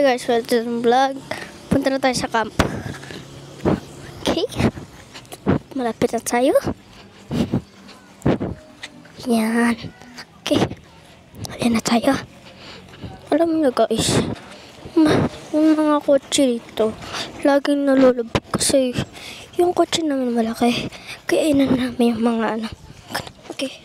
Hi guys, welcome to the vlog. Punta na tayo sa camp. Okay? Malapit na tayo. Yan. Okay. Ayan na tayo. Alam niyo guys, yung mga kotse dito, laging nalulubog kasi yung kotse namin malaki. Kaya inan namin yung mga ano. Okay.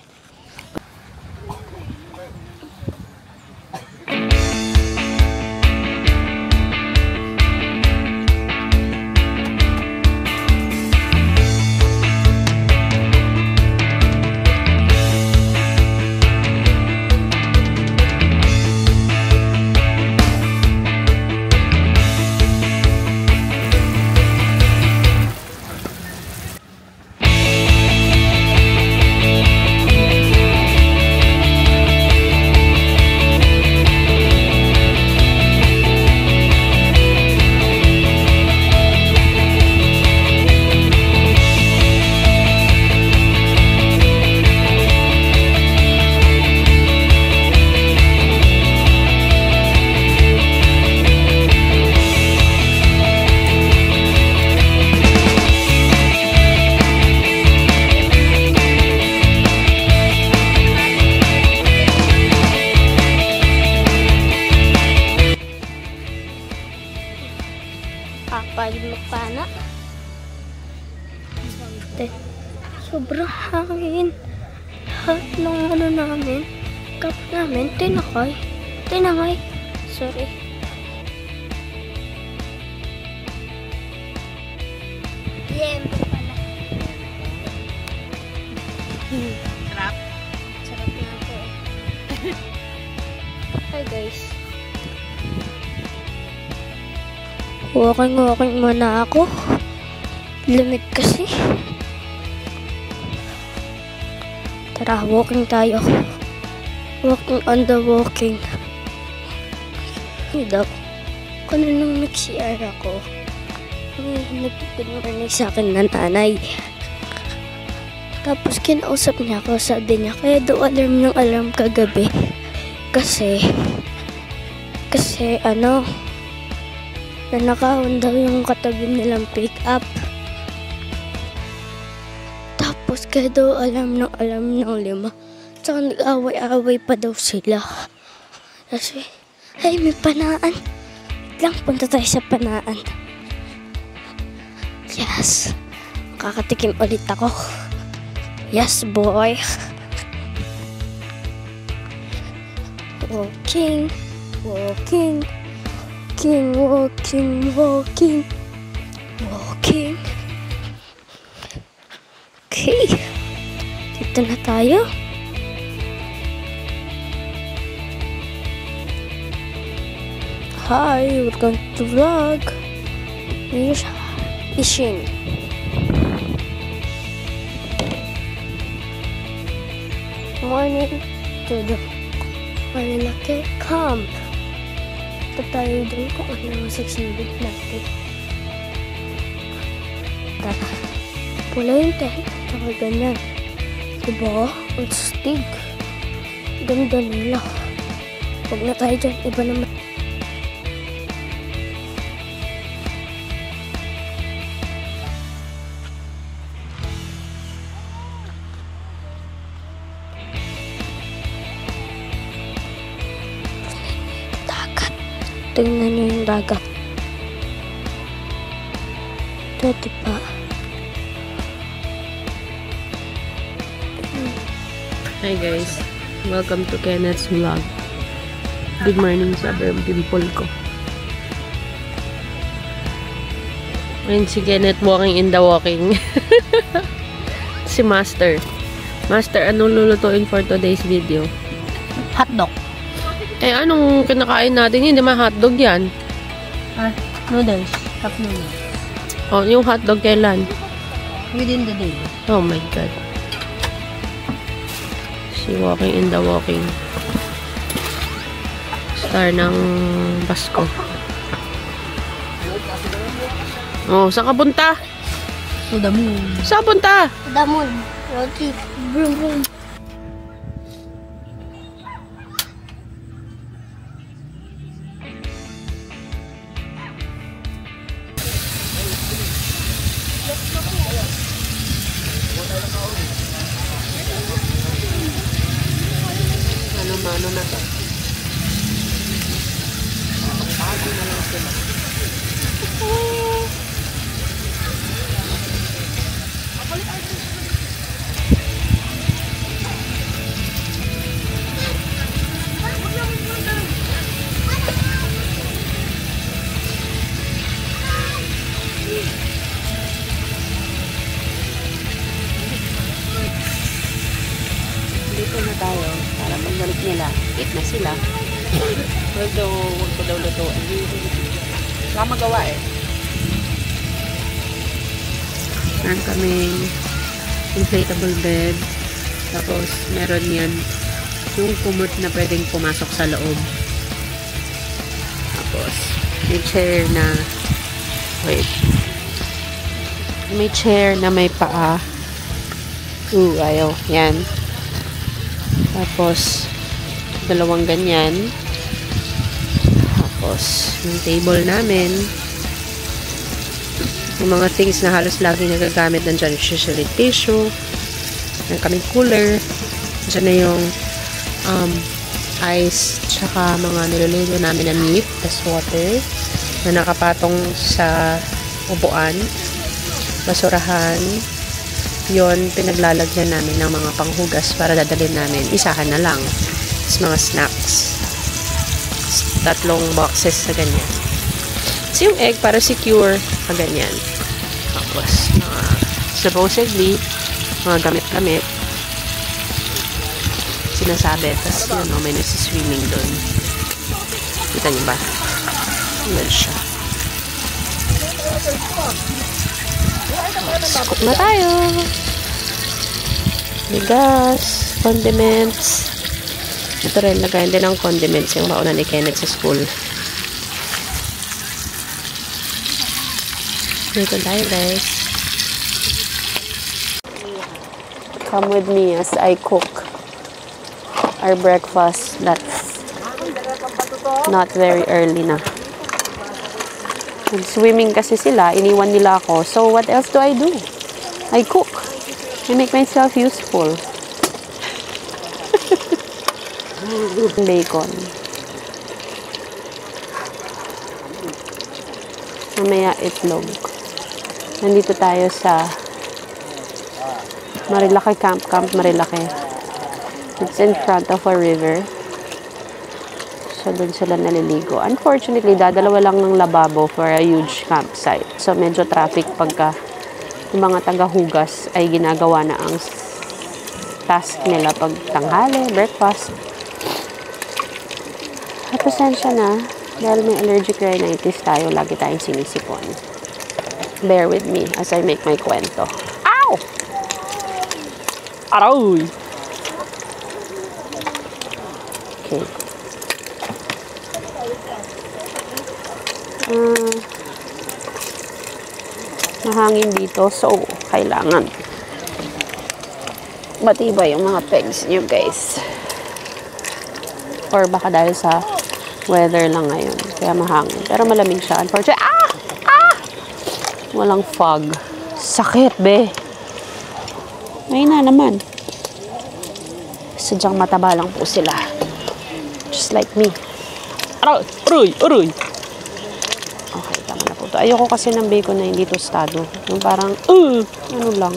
Magpana. Sobrang hangin. Lahat ng ano namin, kap namin, tinakay. Sorry. Pala. Sarap na ito. Hi guys. Walking muna ako. Lamig kasi. Tara, walking tayo. Walking on the walking. Hindi daw. Kanunong nag-CR ako. Nagpipinarinig sa akin na nanay. Tapos kinausap niya ako, sabi niya, kaya daw alarm kagabi. Kasi nanakawan daw yung katabi nilang pick up. Tapos kaya daw alam ng 5. Tsaka nag-away-away pa daw sila. Kasi, ay may panaan. Lang, punta tayo sa panaan. Yes. Makakatikim ulit ako. Yes, boy. Walking. Okay. Dito na tayo. Hi, welcome to vlog. Here's fishing. Morning to the Malalaki camp. Tayo doon kung ano ang succeeded natin. Tara. Pula yung tent. Saka ganyan. Diba? Ang stig. Ganda nila. Huwag na tayo dyan. Iba naman. Tingnan nyo yung dagat. Ito, diba? Hi guys, welcome to Kenneth's vlog. Good morning sa dimple ko. Ngayon si Kenneth walking in the walking. Si Master. Master, anong lulutuin for today's video? Hotdog. Eh, anong kinakain natin? Hindi naman hotdog yan. Noodles. Cup noodles. Oh, yung hotdog kailan? Within the day. Oh my God. Si walking in the walking. Star ng Pasko. Oh, saan ka punta? Sa damon. Saan punta? Damon. Okay. Brum brum. Ano na to? Bago na lang sila. Dito na tayo para pagbalik nila, eat na sila. Huwag ko daw lutuan. Wala magawa eh. Meron kaming inflatable bed. Tapos meron yan yung kumot na pwedeng pumasok sa loob. Tapos may chair na may chair na may paa. Ayaw. Yan. Tapos dalawang ganyan. Tapos yung table namin, yung mga things na halos lagi nagagamit, nandiyan usually tissue, nandiyan kaming cooler, nandiyan na yung ice, tsaka mga niluluto namin na meat, tas water, na nakapatong sa upuan, basurahan, yon pinaglalagyan namin ng mga panghugas para dadalhin namin, isahan na lang, tas mga snacks, 3 boxes na ganyan. So, yung egg, para secure, na ganyan. Tapos, supposedly, mga gamit-gamit, sinasabi. Tapos, may nasa-swimming doon. Kita niyo ba? Ayan siya. Cook na tayo. Bigas, condiments. Ito rin, lagayan din ng condiments yung mauna ni Kenneth sa school. Dito tayo, guys. Come with me as I cook our breakfast. That's not very early na. Swimming kasi sila, iniwan nila ako. So, what else do I do? I cook. I make myself useful. Bacon. Mamaya itlog. Nandito tayo sa Marilaki Camp Marilaki. It's in front of a river. So, doon sila naliligo. Unfortunately, dadalawa lang ng lababo for a huge campsite. So, medyo traffic pagka yung mga taga-hugas ay ginagawa na ang task nila pag tanghali, breakfast. At pasensya na, dahil may allergic rhinitis tayo, lagi tayong sinisipon. Bear with me as I make my kwento. Ow! Aroy! Okay. Mahangin dito, so kailangan matibay yung mga pegs nyo, guys. Or baka dahil sa weather lang ngayon, kaya mahangin. Pero malamig siya. Unfortunately, walang fog. Sakit, be. Ngayon na naman. Sadyang mataba lang po sila. Just like me. Aroy! Okay, tama na po to. Ayoko kasi ng bacon na hindi tostado. Yung parang, ano lang.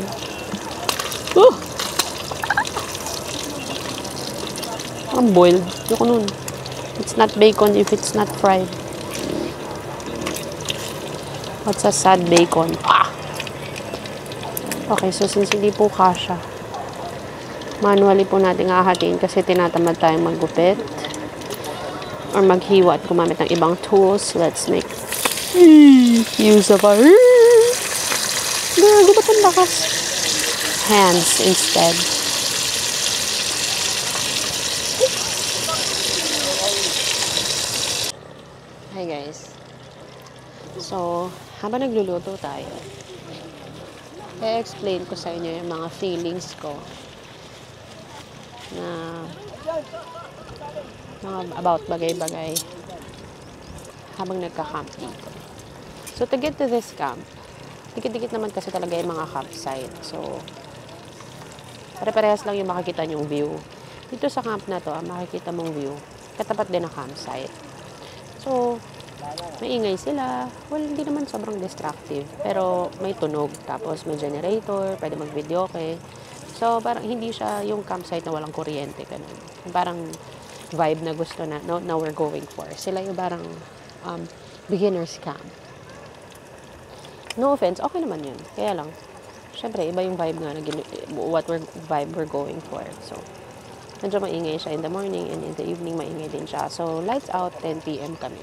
Ang boiled. Ayoko nun. It's not bacon if it's not fried. What's a sad bacon? Okay, so since hindi po kasha, manually po natin ahatiin kasi tinatamad tayong maggupit or maghiwa at gumamit ng ibang tools. Let's make use of our ba't ang lakas? Hands instead. Hi guys. So, habang nagluluto tayo, i-explain ko sa inyo yung mga feelings ko na mga about bagay-bagay habang nagka-camp dito. So, to get to this camp, dikit-dikit naman kasi talaga yung mga campsite. So, pare-parehas lang yung makikita nyong view. Dito sa camp na to, makikita mong view, katapat din ng campsite. So, maingay sila. Well, hindi naman sobrang destructive. Pero may tunog. Tapos may generator. Pwede mag-video, okay? So, parang hindi siya yung campsite na walang kuryente. Ganun. Parang vibe na gusto na we're going for. Sila yung parang beginner's camp. No offense, okay naman yun. Kaya lang, syempre, iba yung vibe nga na vibe we're going for. So, medyo maingay siya in the morning and in the evening maingay din siya. So, lights out, 10 p.m. kami.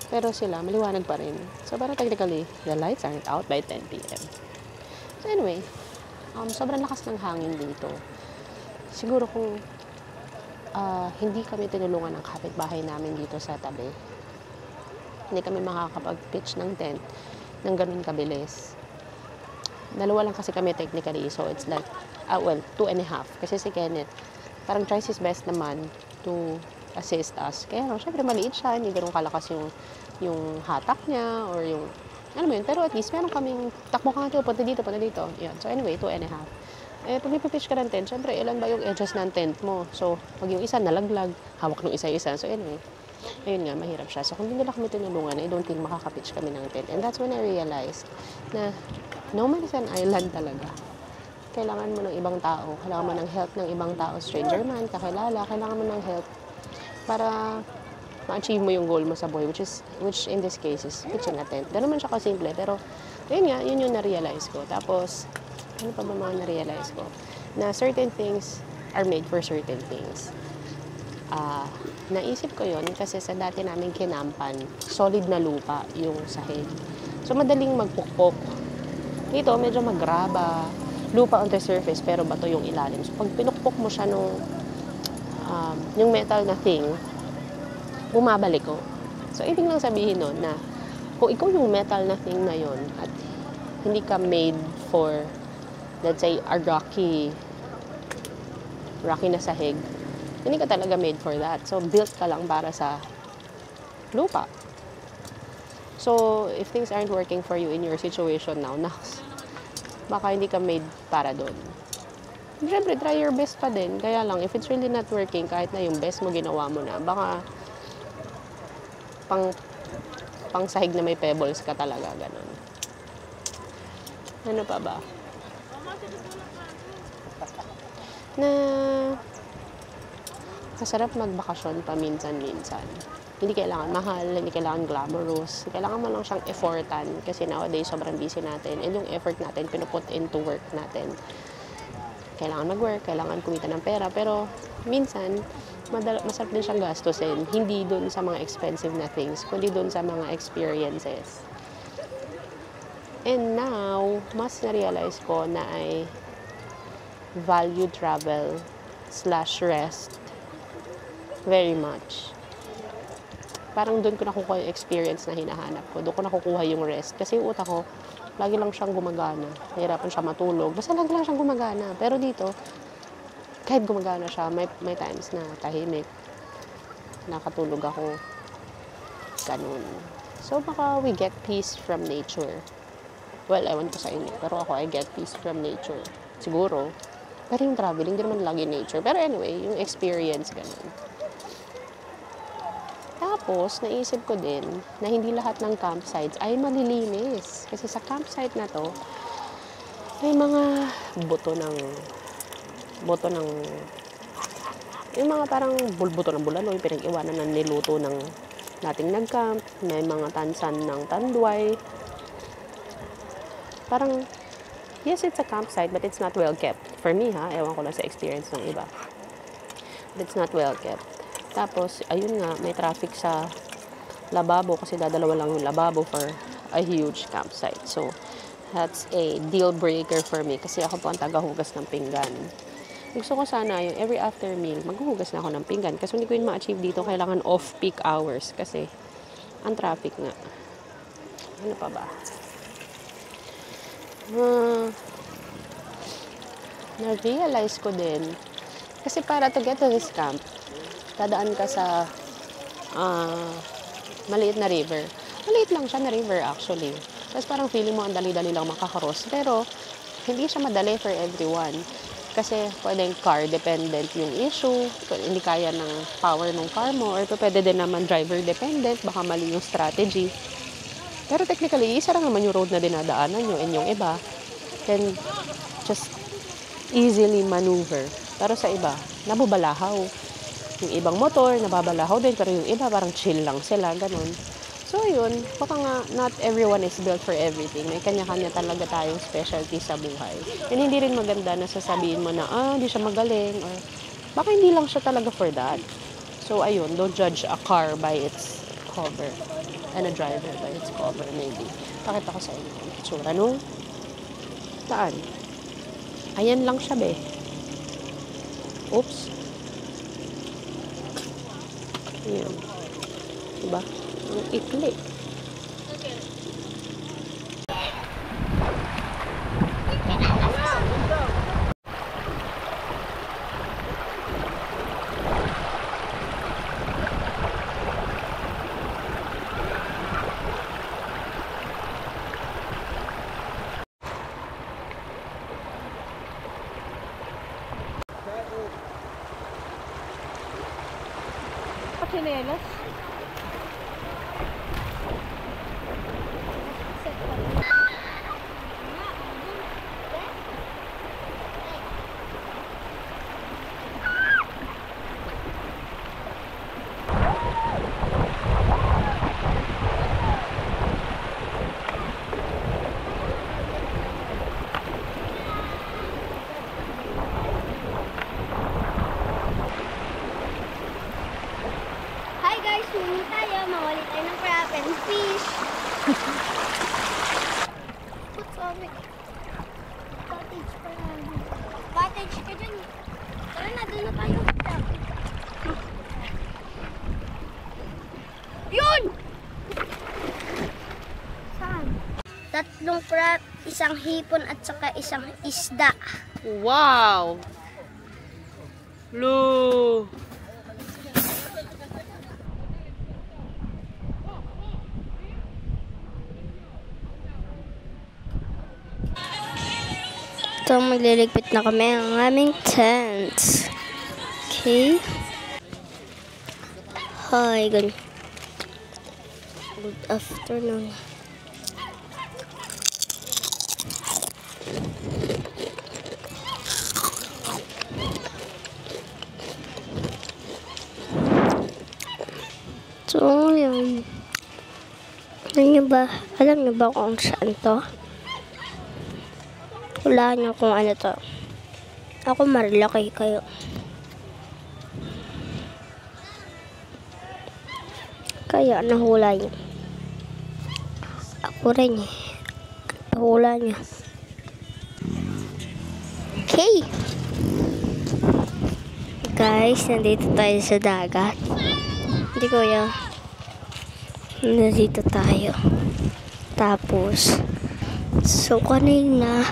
Pero sila, maliwanag pa rin. So, parang technically, the lights aren't out by 10 p.m. So, anyway, sobrang lakas ng hangin dito. Siguro kung hindi kami tinulungan ng kapitbahay namin dito sa tabi, hindi kami makakapag-pitch ng tent ng ganun kabilis. Dalawa lang kasi kami technically, so it's like, 2.5. Kasi si Kenneth, parang tries his best naman to assist us. Kaya syempre maliit siya, hindi ganun kalakas yung hatak niya, or yung, alam mo yun, pero at least meron kaming, takbo ka nga punta dito. Yan. So anyway, 2.5. Pag nipipitch ka ng tent, syempre, ilan ba yung edges ng tent mo? So, pag yung isa nalaglag, hawak ng isa-isa. So anyway, ayun nga, mahirap siya. So, kung hindi nila kami tinulungan, I don't think makakapitch kami ng tent. And that's when I realized na no man is an island talaga. Kailangan mo ng ibang tao. Kailangan mo ng help ng ibang tao. Stranger man, kakilala, kailangan mo ng help para ma-achieve mo yung goal mo sa buhay, which in this case is pitching a tent. Ganun man siya kasimple, pero yun nga, yun yung na-realize ko. Tapos, ano pa ba mga na-realize ko? Na certain things are made for certain things. Naisip ko yon kasi sa dati namin kinampan, solid na lupa yung sahig. So, madaling magpukpok. Dito, medyo magraba. Lupa on the surface, pero bato yung ilalim. So, pag pinukpok mo siya yung metal na thing, bumabalik ko. So, ibig lang sabihin nun na kung ikaw yung metal na thing na yon at hindi ka made for, let's say, a rocky na sahig, hindi ka talaga made for that. So, built ka lang para sa lupa. So, if things aren't working for you in your situation now, baka hindi ka made para doon. Siyempre, try your best pa din. Kaya lang, if it's really not working, kahit na yung best mo ginawa mo na, baka pang sahig na may pebbles ka talaga, ganun. Ano pa ba? Na masarap magbakasyon paminsan-minsan. Hindi kailangan mahal, hindi kailangan glamorous. Kailangan mo lang siyang effortan kasi nowadays sobrang busy natin and yung effort natin pinuput into work natin. Kailangan mag-work, kailangan kumita ng pera, pero minsan masarap din siyang gastusin. Hindi dun sa mga expensive na things, kundi dun sa mga experiences. And now, mas na-realize ko na I value travel / rest very much. Parang doon ko nakukuha yung experience na hinahanap ko. Doon ko nakukuha yung rest. Kasi yung utak ko, lagi lang siyang gumagana. Nahirapan siya matulog. Basta lagi lang siyang gumagana. Pero dito, kahit gumagana siya, may times na tahimik. Nakatulog ako. Ganun. So, baka we get peace from nature. Well, ewan ko sa inyo. Pero ako, I get peace from nature. Siguro. Pero yung traveling, hindi naman lagi nature. Pero anyway, yung experience, ganun. Tapos, naisip ko din na hindi lahat ng campsites ay malilinis. Kasi sa campsite na to, may mga buto ng yung mga parang buto ng bulalo, yung pinag-iwanan ng niluto ng nating nag-camp. May mga tansan ng tanduay. Parang, yes, it's a campsite, but it's not well kept. For me, ewan ko lang sa experience ng iba. But it's not well kept. Tapos, ayun nga, may traffic sa lababo kasi dadalawa lang yung lababo for a huge campsite. So, that's a deal breaker for me kasi ako po ang tagahugas ng pinggan. Gusto ko sana yung every after meal, maghuhugas na ako ng pinggan kasi hindi ko yun ma-achieve dito, kailangan off-peak hours kasi ang traffic nga. Ano pa ba? Na-realize ko din kasi para to get to this camp, dadaan ka sa maliit na river. Maliit lang siya na river actually. Tapos parang feeling mo ang dali-dali lang makakaross. Pero hindi siya madali for everyone. Kasi pwedeng car dependent yung issue, hindi kaya ng power ng car mo, or pwede din naman driver dependent, baka mali yung strategy. Pero technically, isa lang naman yung road na dinadaanan nyo, and yung iba can just easily maneuver. Pero sa iba, nababalahaw. Yung ibang motor, nababalahaw din, pero yung iba parang chill lang sila, ganun. So yun, baka nga not everyone is built for everything. May kanya-kanya talaga tayong specialty sa buhay. And hindi rin maganda na sasabihin mo na, hindi siya magaling, or baka hindi lang siya talaga for that. So ayun, don't judge a car by its cover, and a driver by its cover, maybe. Pakita ko sa inyo ang itsura nung taan. Ayan lang siya, be. Oops. Ayan. Diba? Ang ikli. Chinelas. Hi guys, muni tayo. Mawali tayo ng crab and fish. What's up? Cottage pa lang. Cottage ka dyan. Tara na, doon na tayo. Yun! Saan? 3 crab, 1 hipon at saka 1 isda. Wow! Lu! So, magliligpit na kami ang aming tent. Okay. Hi, good afternoon. So, yun. Alam niyo ba kung saan to? Wala niyo kung ano to. Ako Marilaki kayo. Kaya nahula niyo. Ako rin eh. Nahula niyo. Okay. Guys, nandito tayo sa dagat. Hindi kuya. Nandito tayo. Tapos, so kanina,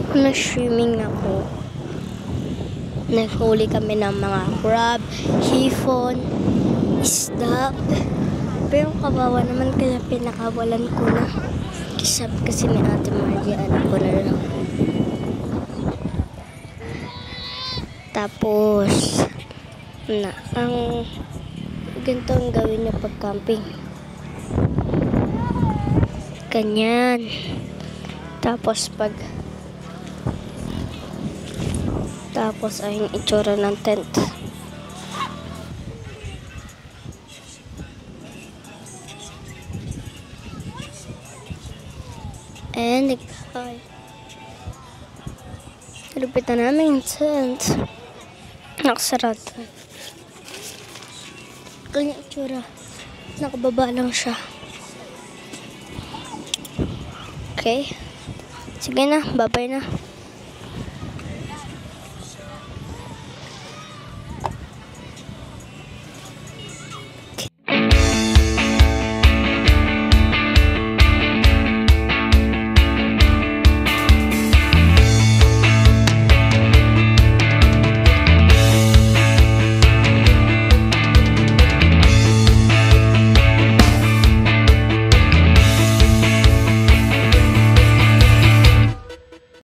na-swimming ako. Naghuli kami ng mga crab, hipon, isda. Pero kawawa naman kaya pinakawalan ko na. Sabi kasi ni Ate Margie, alam ko na lang. Tapos, ang ganito ang gawin niya pag camping. Ganyan. Tapos ay yung itsura ng tent. And lupitan namin yung tent. Nakasarado. Ganyan itsura. Nakababa lang siya. Okay. Sige na, bye-bye na.